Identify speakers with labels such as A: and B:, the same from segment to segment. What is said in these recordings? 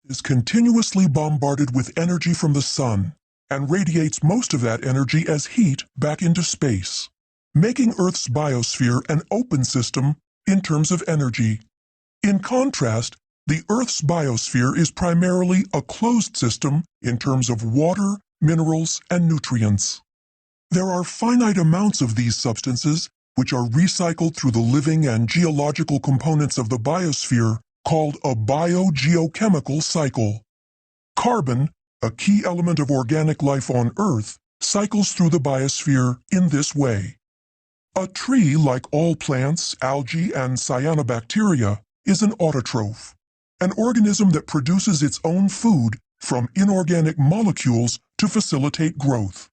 A: is continuously bombarded with energy from the sun and radiates most of that energy as heat back into space, making Earth's biosphere an open system in terms of energy. In contrast, the Earth's biosphere is primarily a closed system in terms of water, minerals, and nutrients. There are finite amounts of these substances which are recycled through the living and geological components of the biosphere called a biogeochemical cycle. Carbon, a key element of organic life on Earth, cycles through the biosphere in this way. A tree, like all plants, algae, and cyanobacteria, is an autotroph, an organism that produces its own food from inorganic molecules to facilitate growth.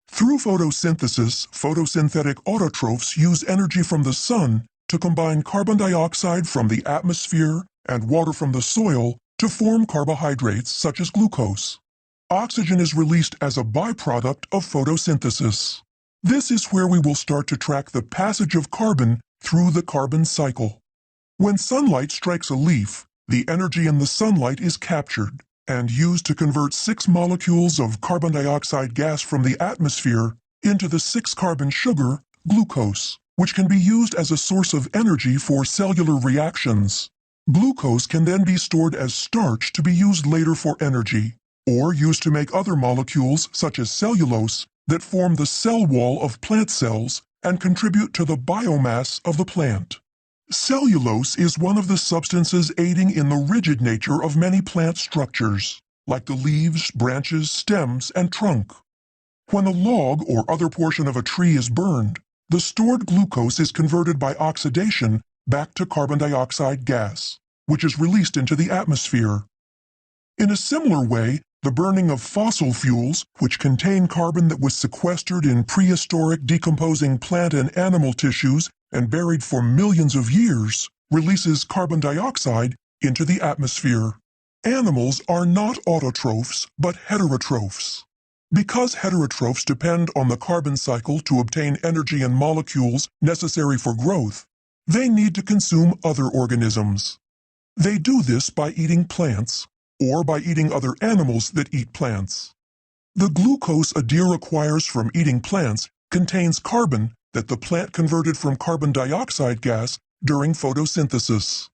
A: Through photosynthesis, photosynthetic autotrophs use energy from the sun to combine carbon dioxide from the atmosphere and water from the soil to form carbohydrates such as glucose. Oxygen is released as a byproduct of photosynthesis. This is where we will start to track the passage of carbon through the carbon cycle. When sunlight strikes a leaf, the energy in the sunlight is captured and used to convert 6 molecules of carbon dioxide gas from the atmosphere into the 6-carbon sugar, glucose, which can be used as a source of energy for cellular reactions. Glucose can then be stored as starch to be used later for energy, or used to make other molecules such as cellulose that form the cell wall of plant cells and contribute to the biomass of the plant. Cellulose is one of the substances aiding in the rigid nature of many plant structures, like the leaves, branches, stems, and trunk. When a log or other portion of a tree is burned, the stored glucose is converted by oxidation back to carbon dioxide gas, which is released into the atmosphere. In a similar way, the burning of fossil fuels, which contain carbon that was sequestered in prehistoric decomposing plant and animal tissues and buried for millions of years, releases carbon dioxide into the atmosphere. Animals are not autotrophs, but heterotrophs. Because heterotrophs depend on the carbon cycle to obtain energy and molecules necessary for growth, they need to consume other organisms. They do this by eating plants, or by eating other animals that eat plants. The glucose a deer acquires from eating plants contains carbon that the plant converted from carbon dioxide gas during photosynthesis.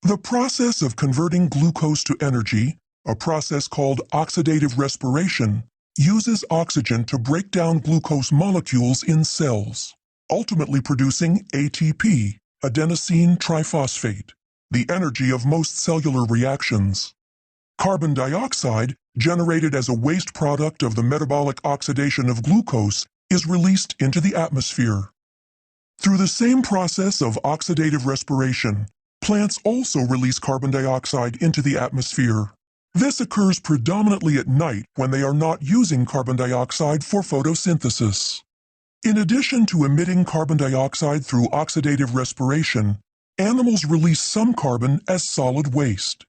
A: The process of converting glucose to energy, a process called oxidative respiration, uses oxygen to break down glucose molecules in cells, ultimately producing ATP, adenosine triphosphate, the energy of most cellular reactions. Carbon dioxide, generated as a waste product of the metabolic oxidation of glucose, is released into the atmosphere. Through the same process of oxidative respiration, plants also release carbon dioxide into the atmosphere. This occurs predominantly at night when they are not using carbon dioxide for photosynthesis. In addition to emitting carbon dioxide through oxidative respiration, animals release some carbon as solid waste.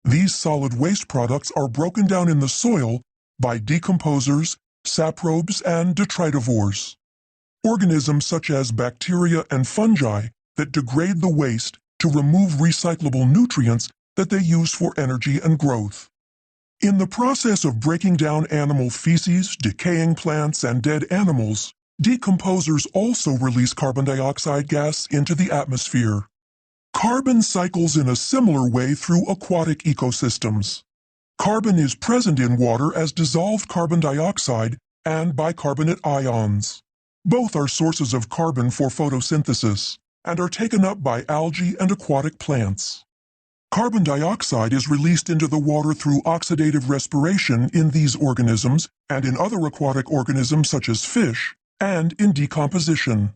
A: These solid waste products are broken down in the soil by decomposers, saprobes, and detritivores, organisms such as bacteria and fungi that degrade the waste to remove recyclable nutrients that they use for energy and growth. In the process of breaking down animal feces, decaying plants, and dead animals, decomposers also release carbon dioxide gas into the atmosphere. Carbon cycles in a similar way through aquatic ecosystems. Carbon is present in water as dissolved carbon dioxide and bicarbonate ions. Both are sources of carbon for photosynthesis and are taken up by algae and aquatic plants. Carbon dioxide is released into the water through oxidative respiration in these organisms and in other aquatic organisms such as fish, and in decomposition.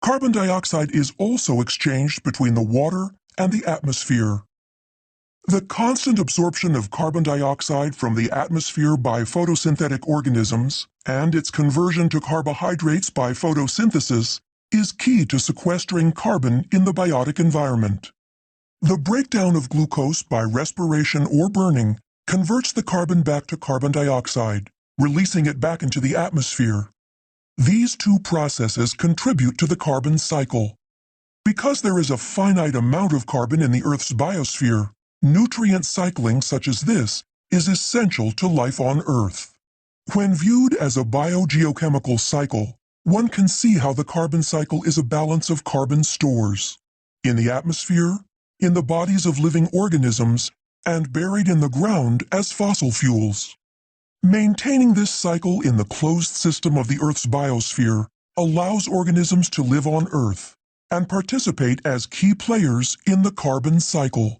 A: Carbon dioxide is also exchanged between the water and the atmosphere. The constant absorption of carbon dioxide from the atmosphere by photosynthetic organisms and its conversion to carbohydrates by photosynthesis is key to sequestering carbon in the biotic environment. The breakdown of glucose by respiration or burning converts the carbon back to carbon dioxide, releasing it back into the atmosphere. These two processes contribute to the carbon cycle. Because there is a finite amount of carbon in the Earth's biosphere, Nutrient cycling such as this is essential to life on Earth. When viewed as a biogeochemical cycle, one can see how the carbon cycle is a balance of carbon stores in the atmosphere, in the bodies of living organisms, and buried in the ground as fossil fuels. Maintaining this cycle in the closed system of the Earth's biosphere allows organisms to live on Earth and participate as key players in the carbon cycle.